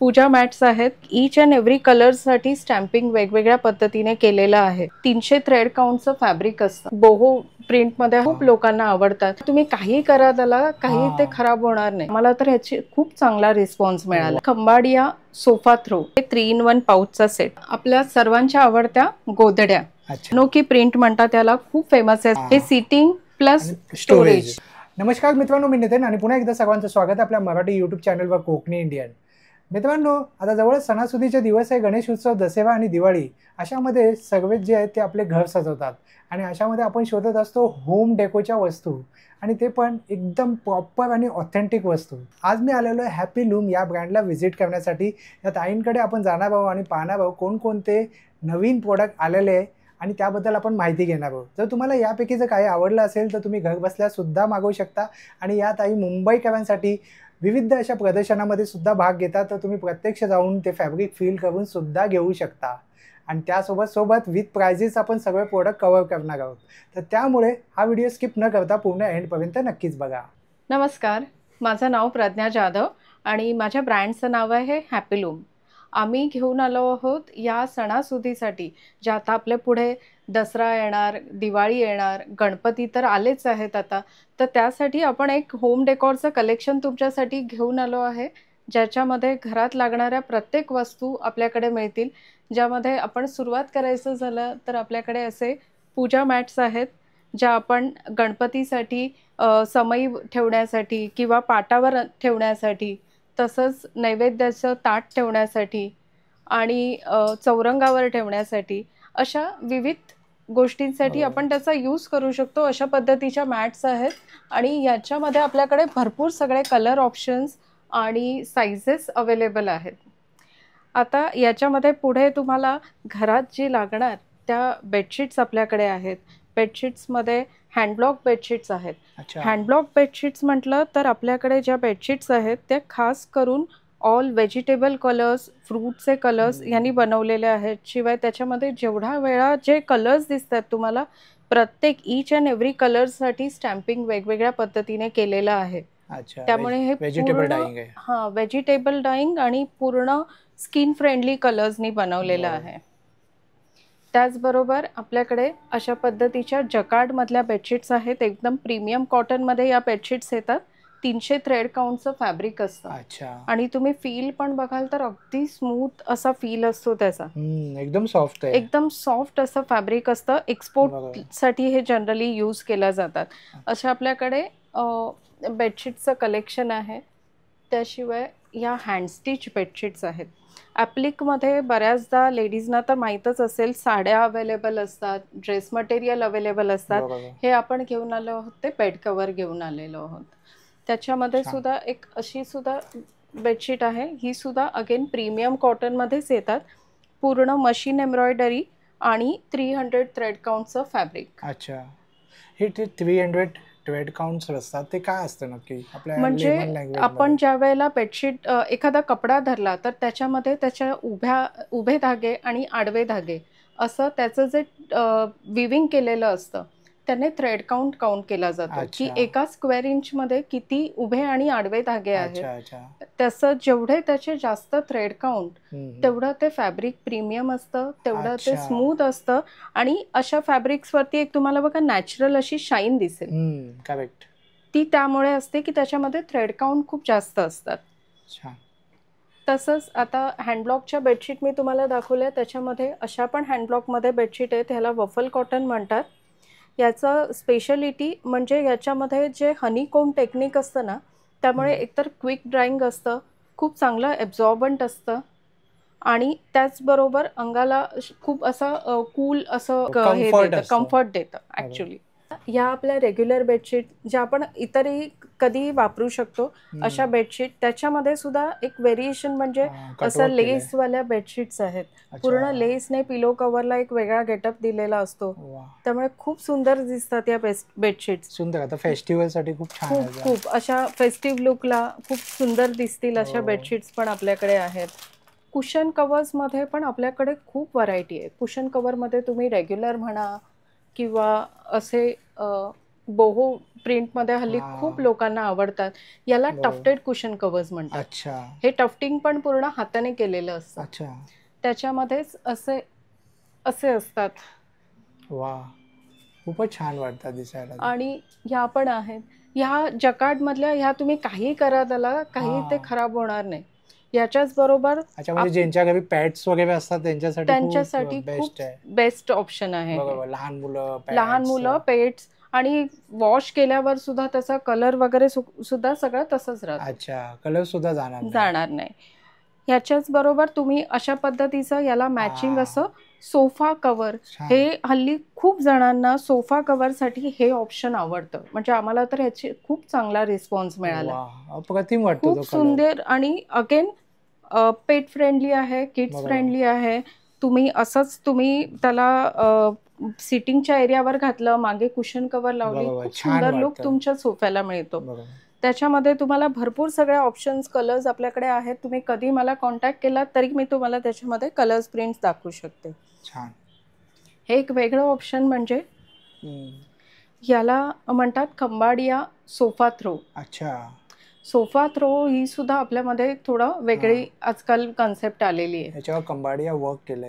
पूजा mats आहेत. Each and every कलरसाठी stamping वेगवेगळ्या पद्धतीने केलेलं आहे. 300 थ्रेड काउंटचं फॅब्रिक असतं. बोहो प्रिंट मध्ये खूप लोकांना आवडतात. तुम्ही काही करा त्याला, काही ते खराब होणार नाही. मला तर ह्याची खूप चांगला रिस्पॉन्स मिळाला. खंबाडिया सोफा थ्रो हे 3 in 1 पाऊचचा सेट. आपल्या सर्वांच्या आवडत्या गोधड्या, नोकी प्रिंट म्हणतात त्याला, खूप फेमस आहे. हे सीटिंग प्लस स्टोरेज. नमस्कार मित्रांनो, मी नितीन आणि पुन्हा एकदा सर्वांचं स्वागत आपल्या मराठी यूट्यूब चॅनलवर कोकणी इंडियन. मित्रांनो, आता जवळच सणासुदीचे दिवस आहे. गणेश उत्सव, दसरा आणि दिवाळी. अशामध्ये सर्वच जे आहेत ते आपले घर सजवतात आणि अशामध्ये आपण शोधत असतो होम डेकोच्या वस्तू, आणि ते पण एकदम प्रॉपर आणि ऑथेंटिक वस्तू. आज मी आलेलो आहे हॅपी लूम या ब्रँडला व्हिजिट करण्यासाठी. या ताईंकडे आपण जाणार आहोत आणि पाहणार आहोत कोणकोणते नवीन प्रोडक्ट आलेले आहे आणि त्याबद्दल आपण माहिती घेणार आहोत. जर तुम्हाला यापैकी जर काही आवडलं असेल तर तुम्ही घर बसल्या सुद्धा मागवू शकता. आणि या ताई मुंबईकरांसाठी विविध अशा प्रदर्शनामध्ये सुद्धा भाग घेतात, तर तुम्ही प्रत्यक्ष जाऊन ते फॅब्रिक फील करून सुद्धा घेऊ शकता. आणि त्यासोबत विथ प्राइजेस आपण सगळे प्रोडक्ट कव्हर करणार आहोत. तर त्यामुळे हा व्हिडिओ स्किप न करता पूर्ण एंडपर्यंत नक्कीच बघा. नमस्कार, माझं नाव प्रज्ञा जाधव आणि माझ्या ब्रँडचं नाव आहे हॅपी लूम. आम्ही घेऊन आलो आहोत या सणासुदीसाठी, जे आता आपल्या पुढे दसरा येणार, दिवाळी येणार, गणपती तर आलेच आहेत आता. तर त्यासाठी आपण एक होम डेकॉरचं कलेक्शन तुमच्यासाठी घेऊन आलो आहे, ज्याच्यामध्ये घरात लागणाऱ्या प्रत्येक वस्तू आपल्याकडे मिळतील. ज्यामध्ये आपण सुरुवात करायचं झालं तर आपल्याकडे असे पूजा मॅट्स आहेत, ज्या आपण गणपतीसाठी समई ठेवण्यासाठी किंवा पाटावर ठेवण्यासाठी, तसंच नैवेद्याचं ताट ठेवण्यासाठी आणि चौरंगावर ठेवण्यासाठी, अशा विविध गोष्टींसाठी आपण त्याचा यूज करू शकतो. अशा पद्धतीच्या मॅट्स आहेत आणि याच्यामध्ये आपल्याकडे भरपूर सगळे कलर ऑप्शन्स आणि साइजेस अवेलेबल आहेत. आता याच्यामध्ये पुढे तुम्हाला घरात जी लागणार त्या बेडशीट्स आपल्याकडे आहेत. बेडशीट्समध्ये हँडब्लॉक बेडशीट्स आहेत. हँडब्लॉक बेडशीट्स म्हटलं तर आपल्याकडे ज्या बेडशीट्स आहेत त्या खास करून ऑल व्हेजिटेबल कलर्स, फ्रूटचे कलर्स यांनी बनवलेले आहेत. शिवाय त्याच्यामध्ये जेवढा वेळा जे कलर्स दिसतात तुम्हाला, प्रत्येक ईच अँड एव्हरी कलरसाठी स्टॅम्पिंग वेगवेगळ्या पद्धतीने केलेलं आहे. त्यामुळे हे व्हेजिटेबल डाइंग आहे. हां, व्हेजिटेबल डाइंग आणि पूर्ण स्किन फ्रेंडली कलर्सनी बनवलेलं आहे. त्याचबरोबर आपल्याकडे अशा पद्धतीच्या जकार्डमधल्या बेडशीट्स आहेत. एकदम प्रीमियम कॉटनमध्ये या बेडशीट्स येतात. 300 थ्रेड काउंटचं फॅब्रिक असतं आणि तुम्ही फील पण बघाल तर अगदी स्मूथ असा फील असतो त्याचा. एकदम सॉफ्ट आहे. एकदम सॉफ्ट असं फॅब्रिक असतं. एक्सपोर्टसाठी हे जनरली यूज केल्या जातात. अशा आपल्याकडे बेडशीटचं कलेक्शन आहे. त्याशिवाय या हँडस्टिच बेडशीट्स आहेत. ॲप्लिकमध्ये बऱ्याचदा लेडीजना तर माहीतच असेल, साड्या अवेलेबल असतात, ड्रेस मटेरियल अवेलेबल असतात. हे आपण घेऊन आलो आहोत ते बेड कवर घेऊन आलेलो आहोत. त्याच्यामध्ये सुद्धा एक अशी सुद्धा बेडशीट आहे. ही सुद्धा अगेन प्रीमियम कॉटनमध्येच येतात. पूर्ण मशीन एम्ब्रॉयडरी आणि 300 थ्रेड काउंटचं फॅब्रिक. अच्छा, हे 300 थ्रेड काउंट्स असतात ते काय असतं नक्की? म्हणजे आपण ज्या वेळेला बेडशीट एखादा कपडा धरला तर त्याच्यामध्ये त्याच्या उभे धागे आणि आडवे धागे असं त्याचं जे विविंग केलेलं असतं त्याने थ्रेड काउंट केला जातो की एका स्क्वेअर इंचमध्ये किती उभे आणि आडवे धागे आहेत. तसं जेवढे त्याचे जास्त थ्रेड काउंट, तेवढं ते फॅब्रिक प्रीमियम असतं, तेवढं ते स्मूथ असतं. आणि अशा फॅब्रिक्सवरती एक तुम्हाला बघा नॅचरल अशी शाईन दिसेल. करेक्ट. ती त्यामुळे असते की त्याच्यामध्ये थ्रेड काउंट खूप जास्त असतात. तसंच आता हँडब्लॉकच्या बेडशीट मी तुम्हाला दाखवल्या. त्याच्यामध्ये अशा पण हँडब्लॉकमध्ये बेडशीट आहेत. ह्याला वफल कॉटन म्हणतात. याचं स्पेशलिटी म्हणजे याच्यामध्ये जे हनीकोम टेक्निक असतं ना, त्यामुळे एकतर क्विक ड्राईंग असतं, खूप चांगलं ॲब्झॉर्बंट असतं आणि त्याचबरोबर अंगाला खूप असं कूल असं हे देतं, कम्फर्ट देतं ॲक्च्युली. या आपल्या रेग्युलर बेडशीट ज्या आपण इतरही कधी वापरू शकतो अशा बेडशीट. त्याच्यामध्ये सुद्धा एक व्हेरिएशन म्हणजे असं लेसवाल्या बेडशीट्स आहेत. पूर्ण लेसने पिलो कव्हरला एक वेगळा गेटअप दिलेला असतो. त्यामुळे खूप सुंदर दिसतात या बेडशीट. सुंदर, आता फेस्टिवल साठी खूप छान, खूप अशा फेस्टिव्ह लुकला खूप सुंदर दिसतील अशा बेडशीट्स पण आपल्याकडे आहेत. कुशन कव्हर्समध्ये पण आपल्याकडे खूप व्हरायटी आहे. कुशन कव्हरमध्ये तुम्ही रेग्युलर म्हणा किंवा असे बोहो प्रिंट मध्ये हल्ली खूप लोकांना आवडतात. याला टफ्टेड कुशन कव्हर्स म्हणतात. अच्छा. हे टफ्टिंग पण पूर्ण हाताने केलेलं असतं. अच्छा. त्याच्यामध्येच असे असे असतात. वा, खूपच छान वाटतात दिसायला. आणि ह्या पण आहेत. ह्या जकार्ड मधल्या, ह्या तुम्ही काही करा त्याला, काही ते खराब होणार नाही. याच्याच बरोबर अच्छा, म्हणजे ज्यांच्या घरी पॅड्स वगैरे असतात त्यांच्यासाठी खूप बेस्ट ऑप्शन आहे. बरोबर. लहान मुलं पेट्स आणि वॉश केल्यावर सुद्धा त्याचा कलर वगैरे सुद्धा सगळं तसंच राहतं. अच्छा, कलर सुद्धा जाणार नाही. ह्याच्याच बरोबर तुम्ही अशा पद्धतीचं याला मॅचिंग असं सोफा कव्हर, हे हल्ली खूप जणांना सोफा कव्हर साठी हे ऑप्शन आवडतं. म्हणजे आम्हाला तर ह्याची खूप चांगला रिस्पॉन्स मिळाला. अप्रतिम वाटतो. खूप सुंदर आणि अगेन पेट फ्रेंडली आहे, किड्स फ्रेंडली आहे. तुम्ही असंच तुम्ही त्याला सिटिंगच्या एरियावर घातलं, मागे कुशन कव्हर लावली, खूप सुंदर लुक तुमच्या सोफ्याला मिळतो. त्याच्यामध्ये तुम्हाला भरपूर सगळे ऑप्शन्स, कलर्स आपल्याकडे आहेत. तुम्ही कधी मला कॉन्टॅक्ट केला तरी मी तुम्हाला त्याच्यामध्ये कलर्स प्रिंट्स दाखवू शकते. छान. हे एक वेगळं ऑप्शन म्हणजे याला म्हणतात खंबाडिया सोफा थ्रो. अच्छा. सोफा थ्रो ही सुद्धा आपल्यामध्ये थोडं वेगळी आजकाल कन्सेप्ट आलेली आहे. याच्यावर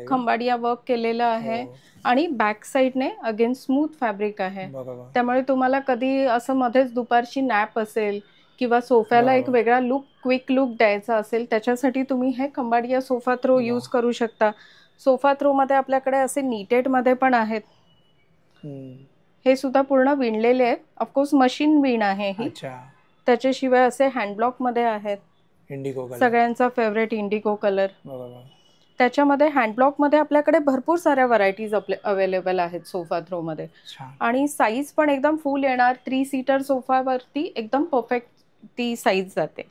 खंबाडिया वर्क केलेलं आहे आणि बॅक साईडने अगेन स्मूथ फॅब्रिक आहे. त्यामुळे तुम्हाला कधी असं मध्येच दुपारची नॅप असेल किंवा सोफ्याला एक वेगळा लुक, क्विक लुक द्यायचा असेल, त्याच्यासाठी तुम्ही हे खंबाडिया सोफा थ्रो यूज करू शकता. सोफा थ्रो मध्ये आपल्याकडे असे नीटेड मध्ये पण आहेत. हे सुद्धा पूर्ण विणलेले आहेत. ऑफकोर्स मशीन विण आहे ही. त्याच्याशिवाय असे हँडब्लॉक मध्ये आहेत. इंडिगो कलर, सगळ्यांचा फेवरेट इंडिगो कलर. त्याच्यामध्ये हँडब्लॉक मध्ये आपल्याकडे भरपूर साऱ्या व्हरायटीज अवेलेबल आहेत सोफा थ्रो मध्ये. आणि साईज पण एकदम फुल येणार. 3 सीटर सोफावरती एकदम परफेक्ट ती साईज जाते.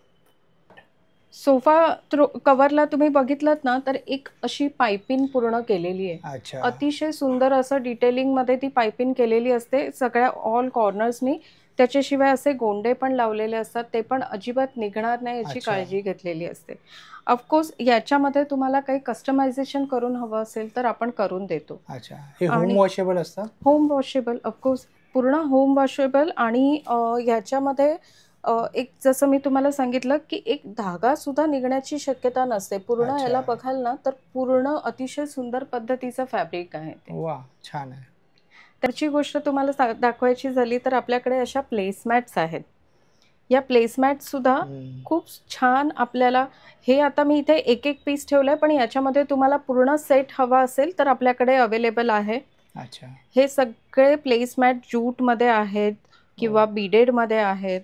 सोफा थ्रो कव्हरला तुम्ही बघितलं ना तर एक अशी पायपिंग पूर्ण केलेली आहे. अतिशय सुंदर असं डिटेलिंग मध्ये ती पायपिंग केलेली असते सगळ्या ऑल कॉर्नर्सनी. त्याच्याशिवाय असे गोंडे पण लावलेले असतात, ते पण अजिबात निघणार नाही याची काळजी घेतलेली असते. ऑफकोर्स याच्यामध्ये तुम्हाला काही कस्टमायझेशन करून हवं असेल तर आपण करून देतो. होम वॉशेबल असतात. होम वॉशेबल, ऑफकोर्स पूर्ण होम वॉशेबल. आणि याच्यामध्ये एक जसं मी तुम्हाला सांगितलं की एक धागा सुद्धा निघण्याची शक्यता नसते. पूर्ण याला बघाल ना तर पूर्ण अतिशय सुंदर पद्धतीचं फॅब्रिक आहे ते. वा, छान आहे. त्याची गोष्ट तुम्हाला दाखवायची झाली तर आपल्याकडे अशा प्लेसमॅट्स आहेत. या प्लेसमॅट सुद्धा खूप छान आपल्याला, हे आता मी इथे एक एक पीस ठेवलंय, पण याच्यामध्ये तुम्हाला पूर्ण सेट हवा असेल तर आपल्याकडे अवेलेबल आहे. हे सगळे प्लेसमॅट ज्यूट मध्ये आहेत किंवा बीडेड मध्ये आहेत,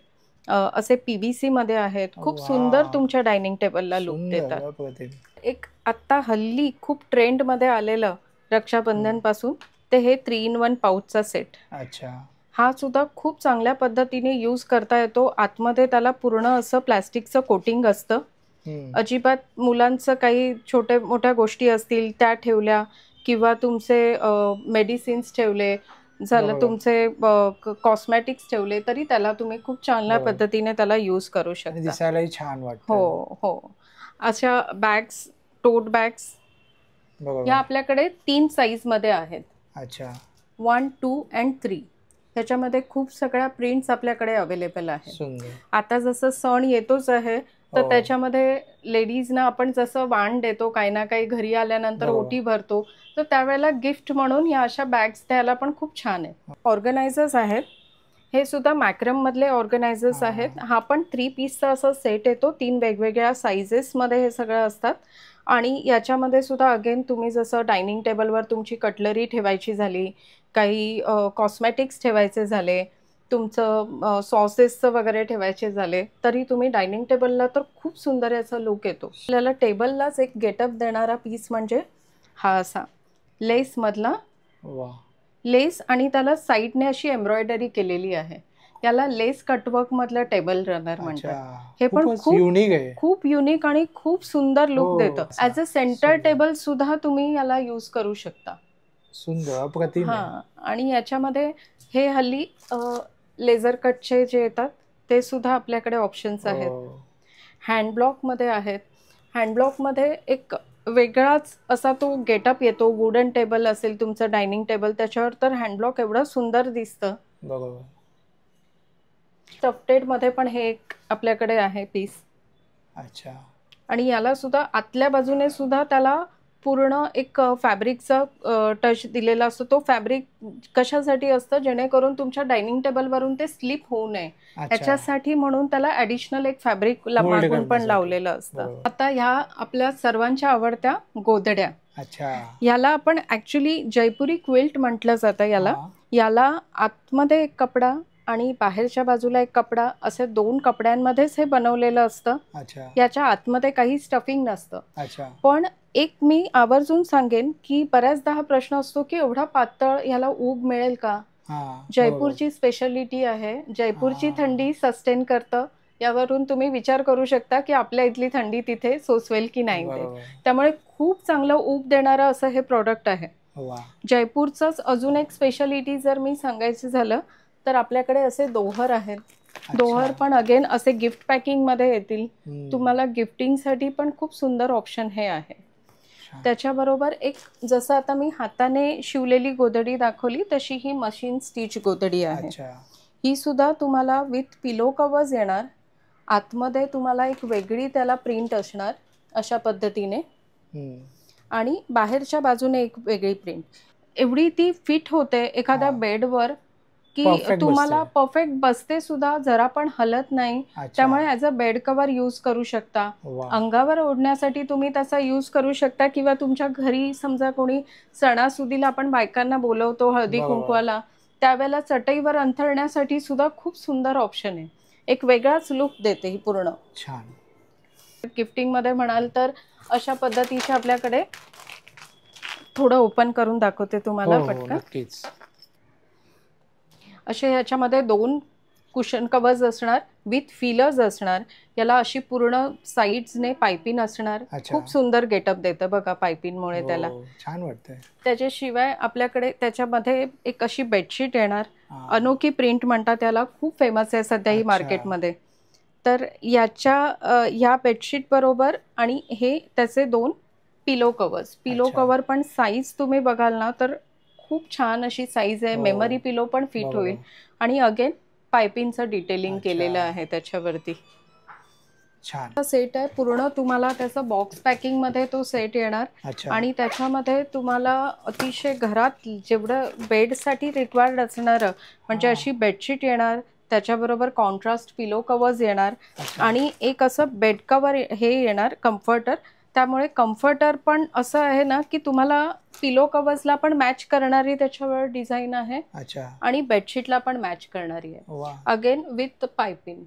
असे पीव्हीसी मध्ये आहेत. खूप सुंदर तुमच्या डायनिंग टेबलला लुक देतात. एक आता हल्ली खूप ट्रेंड मध्ये आलेलं रक्षाबंधन पासून ते हे 3-in-1 पाऊचचा सेट. हा सुद्धा खूप चांगल्या पद्धतीने यूज करता येतो. आतमध्ये त्याला पूर्ण असं प्लॅस्टिकचं कोटिंग असतं. अजिबात मुलांचं काही छोट्या मोठ्या गोष्टी असतील त्या ठेवल्या किंवा तुमचे मेडिसिन्स ठेवले झालं, तुमचे कॉस्मॅटिक्स ठेवले तरी त्याला तुम्ही खूप चांगल्या पद्धतीने त्याला यूज करू शकता. दिसायलाही छान वाटतं. हो. अशा बॅग्स, टोट बॅग्स या आपल्याकडे 3 साईज मध्ये आहेत. 1, 2 and 3. त्याच्यामध्ये खूप सगळ्या प्रिंट्स आपल्याकडे अवेलेबल आहेत. आता जसं सण येतोच आहे तर त्याच्यामध्ये लेडीजना आपण जसं वाण देतो, काही ना काही घरी आल्यानंतर ओटी भरतो, तर त्यावेळेला गिफ्ट म्हणून या अशा बॅग्स द्यायला पण खूप छान आहे. ऑर्गनायझर्स आहेत. हे सुद्धा मॅक्रम मधले ऑर्गनायझर्स आहेत. हा पण 3 पीसचा असा सेट येतो. 3 वेगवेगळ्या साईजेस मध्ये हे सगळं असतात. आणि याच्यामध्ये सुद्धा अगेन तुम्ही जसं डायनिंग टेबलवर तुमची कटलरी ठेवायची झाली, काही कॉस्मॅटिक्स ठेवायचे झाले, तुमचं सॉसेसचं वगैरे ठेवायचे झाले, तरी तुम्ही डायनिंग टेबलला तर खूप सुंदर याचा लुक येतो. आपल्याला टेबललाच एक गेटअप देणारा पीस म्हणजे हा असा लेस मधला, लेस आणि त्याला साईडने अशी एम्ब्रॉयडरी केलेली आहे. याला लेस कटवर्क मधलं टेबल रनर म्हणतात. हे पण खूप युनिक आणि खूप सुंदर लुक देतं. ऍज अ सेंटर टेबल सुद्धा तुम्ही याला यूज करू शकता. सुंदर. आणि याच्यामध्ये हे हल्ली लेझर कटचे जे येतात ते सुद्धा आपल्याकडे ऑप्शन्स आहेत. हँडब्लॉक मध्ये आहेत. हँडब्लॉक मध्ये एक वेगळाच असा तो गेटअप येतो. वुडन टेबल असेल तुमचं डायनिंग टेबल, त्याच्यावर तर हँडब्लॉक एवढं सुंदर दिसतं. स्टफटेड मध्ये पण हे एक आपल्याकडे आहे पीस. अच्छा. आणि याला सुद्धा आतल्या बाजूने सुद्धा त्याला पूर्ण एक फॅब्रिकचा टच दिलेला असतो. तो फॅब्रिक कशासाठी असतं, जेणेकरून तुमच्या डायनिंग टेबलवरून ते स्लिप होऊ नये याच्यासाठी, म्हणून त्याला ॲडिशनल एक फॅब्रिक मागून पण लावलेलं असतं. आता ह्या आपल्या सर्वांच्या आवडत्या गोधड्या. अच्छा. याला आपण ऍक्च्युली जयपुरी क्विल्ट म्हटलं जातं याला. याला आतमध्ये एक कपडा आणि बाहेरच्या बाजूला एक कपडा, असे 2 कपड्यांमध्येच हे बनवलेलं असतं. याच्या आतमध्ये काही स्टफिंग नसतं. पण एक मी आवर्जून सांगेन की बऱ्याचदा हा प्रश्न असतो की एवढा पातळ याला ऊब मिळेल का. जयपूरची स्पेशालिटी आहे. जयपूरची थंडी सस्टेन करतं. यावरून तुम्ही विचार करू शकता की आपल्या इथली थंडी तिथे सोसवेल की नाही ते. त्यामुळे खूप चांगलं ऊब देणारं असं हे प्रोडक्ट आहे. जयपूरचंच अजून एक स्पेशालिटी जर मी सांगायचं झालं तर आपल्याकडे असे दोहर आहेत. दोहर पण अगेन असे गिफ्ट पॅकिंग मध्ये येतील. तुम्हाला गिफ्टिंगसाठी पण खूप सुंदर ऑप्शन हे आहे. त्याच्याबरोबर एक जसं आता मी हाताने शिवलेली गोधडी दाखवली तशी ही मशीन स्टिच गोधडी आहे. ही सुद्धा तुम्हाला विथ पिलो कवर्स येणार. आतमध्ये तुम्हाला एक वेगळी त्याला प्रिंट असणार अशा पद्धतीने, आणि बाहेरच्या बाजूने एक वेगळी प्रिंट. एवढी ती फिट होते एखाद्या बेडवर की तुम्हाला परफेक्ट बसते सुद्धा, जरा पण हलत नाही. त्यामुळे as a bed cover use करू शकता. अंगावर ओढण्यासाठी तुम्ही त्याचा यूज करू शकता, किंवा तुमच्या घरी समजा कोणी सणासुदीला आपण बायकांना बोलवतो हळदी कुंकवाला, त्यावेळेला चटईवर अंथरण्यासाठी सुद्धा खूप सुंदर ऑप्शन आहे. एक वेगळाच लुक देते ही पूर्ण. छान. गिफ्टिंग मध्ये म्हणाल तर अशा पद्धतीचे आपल्याकडे, थोडं ओपन करून दाखवते तुम्हाला पटकन. असे ह्याच्यामध्ये 2 कुशन कवर्स असणार विथ फिलर्स असणार. याला अशी पूर्ण साईड्सने पायपिंग असणार. खूप सुंदर गेटअप देतं बघा पायपिंगमुळे त्याला. छान वाटतंय. त्याच्याशिवाय आपल्याकडे त्याच्यामध्ये एक अशी बेडशीट येणार. अनोखी प्रिंट म्हणतात त्याला, खूप फेमस आहे सध्या ही मार्केटमध्ये. तर या बेडशीट बरोबर आणि हे त्याचे 2 पिलो कवर्स. पिलो कवर पण साईज तुम्ही बघाल ना तर खूप छान अशी साईज आहे. मेमरी पिलो पण फिट होईल. आणि अगेन पायपिंगचं डिटेलिंग केलेलं आहे त्याच्यावरती. छान सेट आहे पूर्ण. तुम्हाला त्याचा बॉक्स पॅकिंग मध्ये तो सेट येणार. आणि त्याच्यामध्ये तुम्हाला अतिशय घरात जेवढं बेडसाठी रिक्वायर्ड असणारं म्हणजे अशी बेडशीट येणार. त्याच्याबरोबर कॉन्ट्रास्ट पिलो कवर्स येणार. आणि एक असं बेड कवर हे येणार कम्फर्टर. त्यामुळे कम्फर्टर पण असं आहे ना की तुम्हाला पिलो कवर्सला पण मॅच करणारी त्याच्यावर डिझाईन आहे. आणि बेडशीटला पण मॅच करणारी आहे. Again with piping.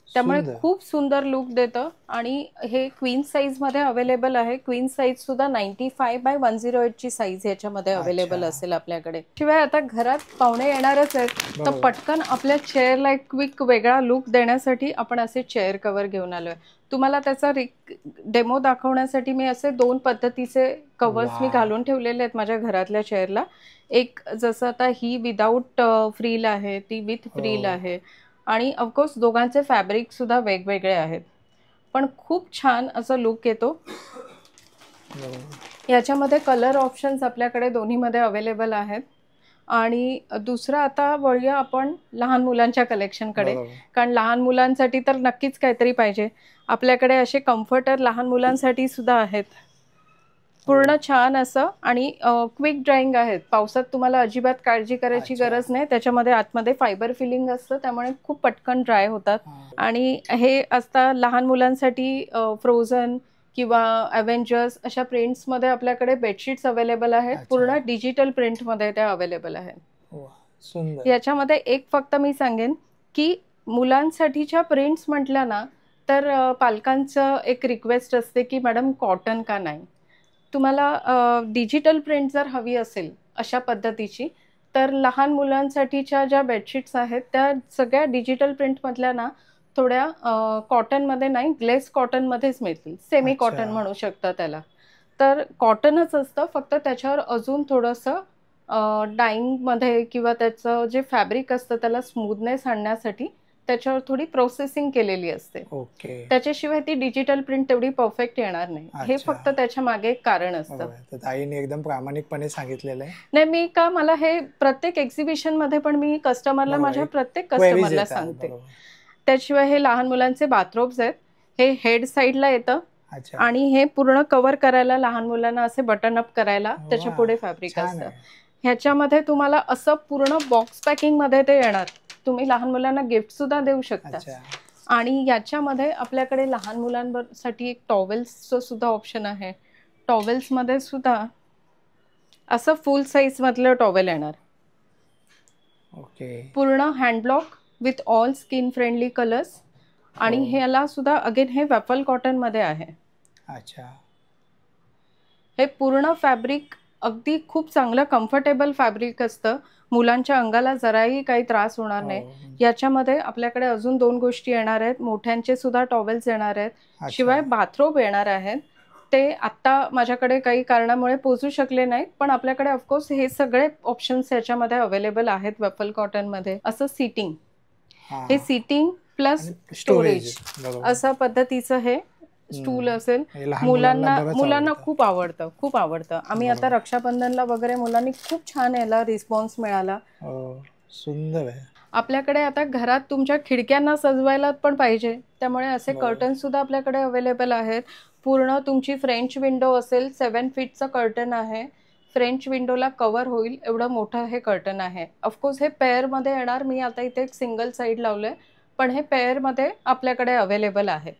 त्यामुळे खूप सुंदर लुक देतं. आणि हे क्वीन साईज मध्ये अवेलेबल आहे. क्वीन साईज सुद्धा 95/108 ची साईज याच्यामध्ये अवेलेबल असेल आपल्याकडे. शिवाय आता घरात पाहुणे येणारच आहेत तर पटकन आपल्या चेअरला एक क्विक वेगळा लुक देण्यासाठी आपण असे चेअर कव्हर घेऊन आलोय. तुम्हाला त्याचा डेमो दाखवण्यासाठी मी असे 2 पद्धतीचे कवर्स मी घालून ठेवलेले आहेत माझ्या घरातल्या चेअरला. एक जसं आता ही विदाऊट फ्रील आहे, ती विथ फ्रील आहे. आणि ऑफकोर्स दोघांचे फॅब्रिक सुद्धा वेगवेगळे आहेत. पण खूप छान असं लुक येतो. याच्यामध्ये कलर ऑप्शन्स आपल्याकडे दोन्हीमध्ये अवेलेबल आहेत. आणि दुसरं आता वळूया आपण लहान मुलांच्या कलेक्शनकडे. कारण लहान मुलांसाठी तर नक्कीच काहीतरी पाहिजे. आपल्याकडे असे कम्फर्टर लहान मुलांसाठी सुद्धा आहेत. पूर्ण छान असं. आणि क्विक ड्राईंग आहेत. पावसात तुम्हाला अजिबात काळजी करायची गरज नाही. त्याच्यामध्ये आतमध्ये फायबर फिलिंग असतं त्यामुळे खूप पटकन ड्राय होतात. आणि हे असता लहान मुलांसाठी फ्रोझन किंवा अव्हेंजर्स अशा प्रिंट्समध्ये आपल्याकडे बेडशीट्स अवेलेबल आहेत. पूर्ण डिजिटल प्रिंटमध्ये त्या अवेलेबल आहेत. याच्यामध्ये एक फक्त मी सांगेन की मुलांसाठीच्या प्रिंट्स म्हटल्या ना तर पालकांचं एक रिक्वेस्ट असते की मॅडम कॉटन का नाही. तुम्हाला डिजिटल प्रिंट जर हवी असेल अशा पद्धतीची तर लहान मुलांसाठीच्या ज्या बेडशीट्स आहेत त्या सगळ्या डिजिटल प्रिंटमधल्या ना थोड्या कॉटनमध्ये नाही, ग्लेस कॉटनमध्येच मिळतील. सेमी कॉटन म्हणू शकता त्याला. तर कॉटनच असतं, फक्त त्याच्यावर अजून थोडंसं डाईंगमध्ये किंवा त्याचं जे फॅब्रिक असतं त्याला स्मूथनेस आणण्यासाठी त्याच्यावर थोडी प्रोसेसिंग केलेली असते. ओके. त्याच्याशिवाय ती डिजिटल प्रिंट तेवढी परफेक्ट येणार नाही. हे अच्छा. फक्त त्याच्या मागे एक कारण असतं. बरोबर. तर ताईने एकदम प्रामाणिकपणे सांगितलेलं आहे. नाही, मी का मला हे प्रत्येक एक्झिबिशन मध्ये पण मी कस्टमरला, बरोबर. माझ्या प्रत्येक क्वेरीज कस्टमरला येतात. सांगते. बरोबर. त्याशिवाय हे लहान मुलांचे बाथरोब्स आहेत. हे हेड साईडला येतं अच्छा. आणि हे पूर्ण कव्हर करायला, लहान मुलांना असे बटन अप करायला त्याच्या वा, पुढे फॅब्रिक छान असतं. आहे. ह्याच्यामध्ये तुम्हाला असं पूर्ण बॉक्स पॅकिंग मध्ये ते येणार. तुम्ही लहान मुलांना गिफ्ट सुद्धा देऊ शकता. अच्छा. आणि याच्यामध्ये आपल्याकडे लहान मुलांसाठी एक टॉवेल्सचं सुद्धा ऑप्शन आहे. टॉवेल्समध्ये सुद्धा असं फुल साईज मधलं टॉवेल येणार. ओके. पूर्ण hand block with all skin friendly colours. आणि हो. ह्याला सुद्धा अगेन हे वॅफल कॉटन मध्ये आहे. अच्छा. हे पूर्ण फॅब्रिक अगदी खूप चांगलं कम्फर्टेबल फॅब्रिक असतं. मुलांच्या अंगाला जराही काही त्रास होणार नाही. हो. याच्यामध्ये आपल्याकडे अजून 2 गोष्टी येणार आहेत. मोठ्यांचे सुद्धा टॉवेल्स येणार आहेत. अच्छा. शिवाय बाथरोब येणार आहेत. ते आत्ता माझ्याकडे काही कारणामुळे पोहोचू शकले नाहीत, पण आपल्याकडे ऑफकोर्स हे सगळे ऑप्शन्स याच्यामध्ये अवेलेबल आहेत वॅफल कॉटनमध्ये. असं सीटिंग, हां. हे सीटिंग प्लस आणि स्टोरेज बरोबर. अशा पद्धतीचं हे स्टूल असेल. हे लहान मुलांना बरंच मुलांना आवडतं. खूप आवडतं. आम्ही आता बरोबर. रक्षाबंधनला वगैरे मुलांनी खूप छान याला रिस्पॉन्स मिळाला. हो, सुंदर आहे. आपल्याकडे आता घरात तुमच्या खिडक्यांना सजवायला पण पाहिजे, त्यामुळे असे बरोबर. कर्टन सुद्धा आपल्याकडे अवेलेबल आहेत. पूर्ण तुमची फ्रेंच विंडो असेल, 7 फीटचं कर्टन आहे. फ्रेंच विंडोला कव्हर होईल एवढं मोठं हे कर्टन आहे. ऑफकोर्स हे पेअरमध्ये येणार. मी आता इथे एक सिंगल साईड लावलंय, पण हे पेअरमध्ये आपल्याकडे अवेलेबल आहे.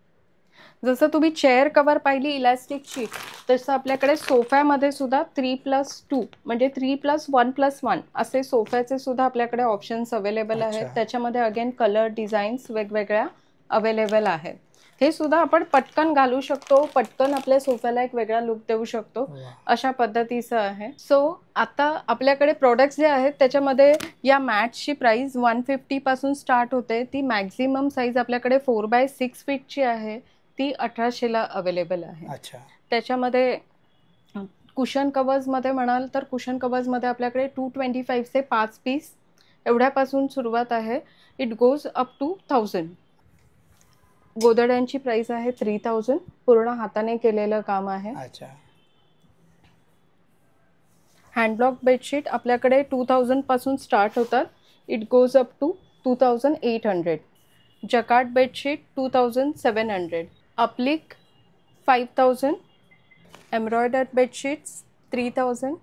जसं तुम्ही चेअर कव्हर पाहिली इलॅस्टिकची, तसं आपल्याकडे सोफ्यामध्ये सुद्धा 3+2 म्हणजे 3+1+1 असे सोफ्याचे सुद्धा आपल्याकडे ऑप्शन्स अवेलेबल आहेत. अच्छा. त्याच्यामध्ये अगेन कलर डिझाईन्स वेगवेगळ्या अवेलेबल आहेत. हे सुद्धा आपण पटकन घालू शकतो, पटकन आपल्या सोफ्याला एक वेगळा लुक देऊ शकतो, वा. अशा पद्धतीचं आहे. सो आता आपल्याकडे प्रोडक्ट्स जे आहेत त्याच्यामध्ये या मॅटची प्राइस 150 पासून स्टार्ट होते. ती मॅक्झिमम साईज आपल्याकडे 4x6 फीटची आहे. ती 1800ला अवेलेबल आहे. अच्छा. त्याच्यामध्ये कुशन कवर्समध्ये म्हणाल तर कुशन कवर्समध्ये आपल्याकडे 225चे 5 पीस एवढ्यापासून सुरुवात आहे. It goes up to 1000. गोदड्यांची प्राइस आहे 3000. पूर्ण हाताने केलेलं काम आहे. अच्छा. हँडब्लॉक बेडशीट आपल्याकडे 2000 पासून स्टार्ट होतात. It goes up to 2800. Jacquard bedsheet 2700. Applique 5000. Embroidered bedsheets 3000.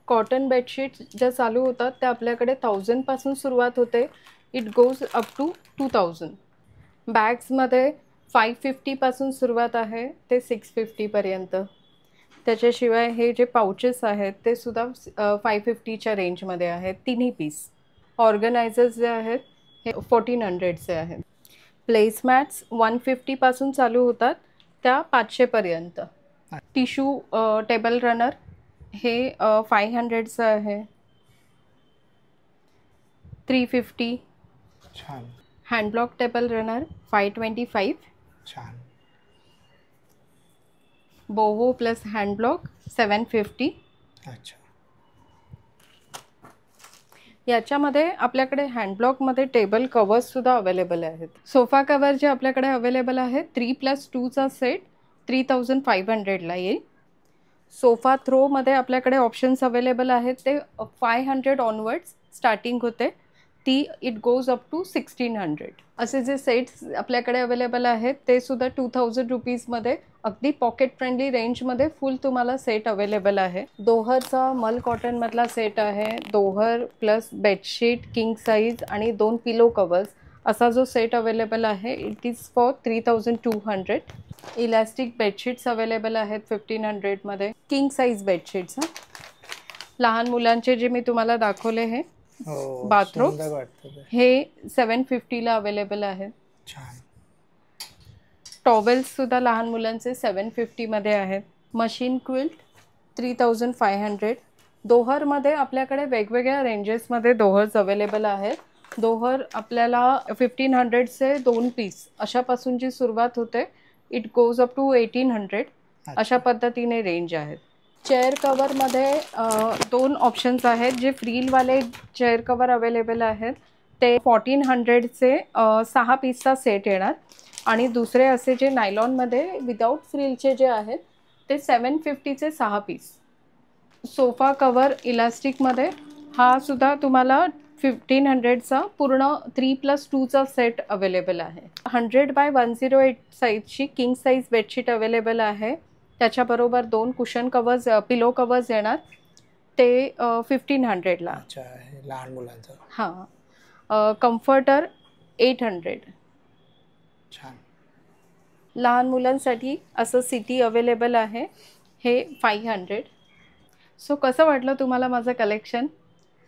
Cotton bedsheets ज्या चालू होतात त्या आपल्याकडे 1000 पासून सुरुवात होते. It goes up to 2000. बॅग्समध्ये 550 पासून सुरुवात आहे ते 650 पर्यंत. त्याच्याशिवाय हे जे पाउचेस आहेत ते सुद्धा 550च्या रेंजमध्ये आहेत, तिन्ही पीस. ऑर्गनायझर्स जे आहेत हे 1400चे आहेत. प्लेसमॅट्स 150 पासून चालू होतात त्या 500 पर्यंत. टिश्यू टेबल रनर हे 500चं आहे. 350. छान. Hand block table runner 525. छान. Boho plus hand block 750. अच्छा. याच्यामध्ये आपल्याकडे हँडब्लॉकमध्ये टेबल कवर्स सुद्धा अवेलेबल आहेत. सोफा कवर जे आपल्याकडे अवेलेबल आहेत 3+2चा सेट 3500ला येईल. सोफा थ्रोमध्ये आपल्याकडे ऑप्शन्स अवेलेबल आहेत. ते 500 ऑनवर्ड्स स्टार्टिंग होते. ती इट गोज अप टू 1600. असे जे सेट्स आपल्याकडे अवेलेबल आहेत ते सुद्धा 2000 रुपीजमध्ये अगदी पॉकेट फ्रेंडली रेंजमध्ये फुल तुम्हाला सेट अवेलेबल आहे. दोहरचा मल कॉटनमधला सेट आहे. दोहर प्लस बेडशीट किंग साईज आणि 2 पिलो कवर्स असा जो सेट अवेलेबल आहे it is for 3200. Elastic bedsheets available आहेत 1500मध्ये. King size bedsheets. लहान मुलांचे जे मी तुम्हाला दाखवले हे हो, बाथरूम सुंदर वाटतं ते. हे 750ला अवेलेबल आहेत. छान. टॉवेल्स सुद्धा लहान मुलांचे 750मध्ये आहेत. Machine quilt 3500. दोहरमध्ये आपल्याकडे वेगवेगळ्या रेंजेसमध्ये दोहर्स अवेलेबल आहेत. दोहर आपल्याला 1500चे 2 पीस अशापासूनची सुरुवात होते. It goes up to 1800. अशा पद्धतीने रेंज आहेत. चेअर कवरमध्ये 2 ऑप्शन्स आहेत. जे फ्रीलवाले चेअर कवर अवेलेबल आहेत ते 1400चे 6 पीसचा सेट येणार. आणि दुसरे असे जे नायलॉनमध्ये विदाऊट फ्रिलचे जे आहेत ते 750चे 6 पीस. सोफा कवर इलास्टिकमध्ये हा सुद्धा तुम्हाला 1500चा पूर्ण 3+2चा सेट अवेलेबल आहे. 100x108 साईजची किंग साईज बेडशीट अवेलेबल आहे. त्याच्याबरोबर 2 कुशन कवर्स, पिलो कवर्स येणार. ते 1500ला. अच्छा, लहान मुलांचं. हां. कम्फर्टर 800. छान. लहान मुलांसाठी असं सिटी अवेलेबल आहे, हे 500. सो कसं वाटलं तुम्हाला माझं कलेक्शन?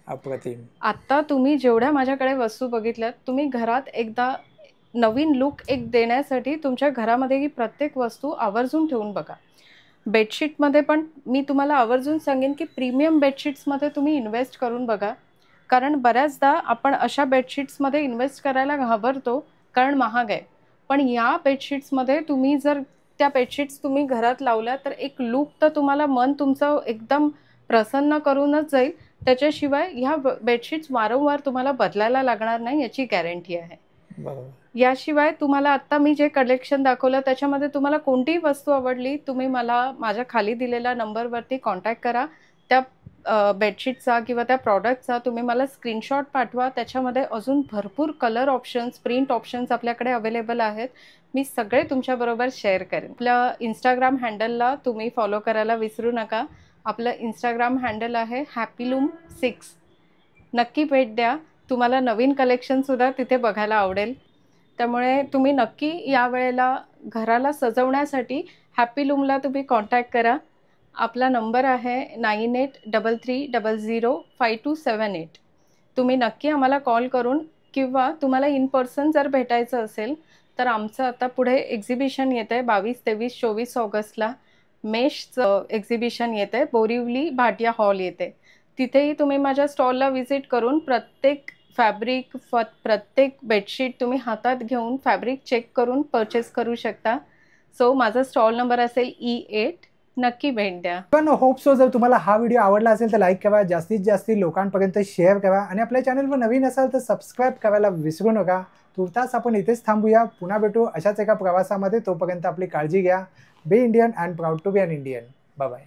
अप्रतिम. आत्ता तुम्ही जेवढ्या माझ्याकडे वस्तू बघितल्यात, तुम्ही घरात एकदा नवीन लुक एक देण्यासाठी तुमच्या घरामध्ये ही प्रत्येक वस्तू आवर्जून ठेवून बघा. बेडशीटमध्ये पण मी तुम्हाला आवर्जून सांगेन की प्रीमियम बेडशीट्समध्ये तुम्ही इन्व्हेस्ट करून बघा. कारण बऱ्याचदा आपण अशा बेडशीट्समध्ये इन्व्हेस्ट करायला घाबरतो कारण महाग आहे. पण या बेडशीट्समध्ये तुम्ही जर त्या बेडशीट्स तुम्ही घरात लावल्या तर एक लुक तर तुम्हाला मन तुमचं एकदम प्रसन्न करूनच जाईल. त्याच्याशिवाय ह्या बेडशीट्स वारंवार तुम्हाला बदलायला लागणार नाही याची गॅरंटी आहे. बरोबर. याशिवाय तुम्हाला आत्ता मी जे कलेक्शन दाखवलं त्याच्यामध्ये तुम्हाला कोणतीही वस्तू आवडली, तुम्ही मला माझ्या खाली दिलेल्या नंबरवरती कॉन्टॅक्ट करा. त्या बेडशीटचा किंवा त्या प्रॉडक्टचा तुम्ही मला स्क्रीनशॉट पाठवा. त्याच्यामध्ये अजून भरपूर कलर ऑप्शन्स, प्रिंट ऑप्शन्स आपल्याकडे अवेलेबल आहेत. मी सगळे तुमच्याबरोबर शेअर करेन. आपल्या इंस्टाग्राम हँडलला तुम्ही फॉलो करायला विसरू नका. आपलं इंस्टाग्राम हँडल आहे happyloom6. नक्की भेट द्या. तुम्हाला नवीन कलेक्शनसुद्धा तिथे बघायला आवडेल. त्यामुळे तुम्ही नक्की यावेळेला घराला सजवण्यासाठी हॅपीलूमला तुम्ही कॉन्टॅक्ट करा. आपला नंबर आहे 9833005278. तुम्ही नक्की आम्हाला कॉल करून किंवा तुम्हाला इन पर्सन जर भेटायचं असेल तर आमचं आता पुढे एक्झिबिशन येतं आहे 22, 23, 24 ऑगस्टला. मेशचं एक्झिबिशन येतं आहे, बोरिवली भाटिया हॉल येते. तिथेही तुम्ही माझ्या स्टॉलला व्हिजिट करून प्रत्येक फॅब्रिक, प्रत्येक बेडशीट तुम्ही हातात घेऊन फॅब्रिक चेक करून परचेस करू शकता. सो माझा स्टॉल नंबर असेल E8. नक्की भेट द्या. पण होप सो जर तुम्हाला हा व्हिडिओ आवडला असेल तर लाईक करा, जास्तीत जास्त लोकांपर्यंत शेअर करा आणि आपल्या चॅनलवर नवीन असाल तर सबस्क्राईब करायला विसरू नका. तुर्तास आपण इथेच थांबूया. पुन्हा भेटू अशाच एका प्रवासामध्ये. तोपर्यंत आपली काळजी घ्या. Be Indian and proud to be an Indian. Bye bye.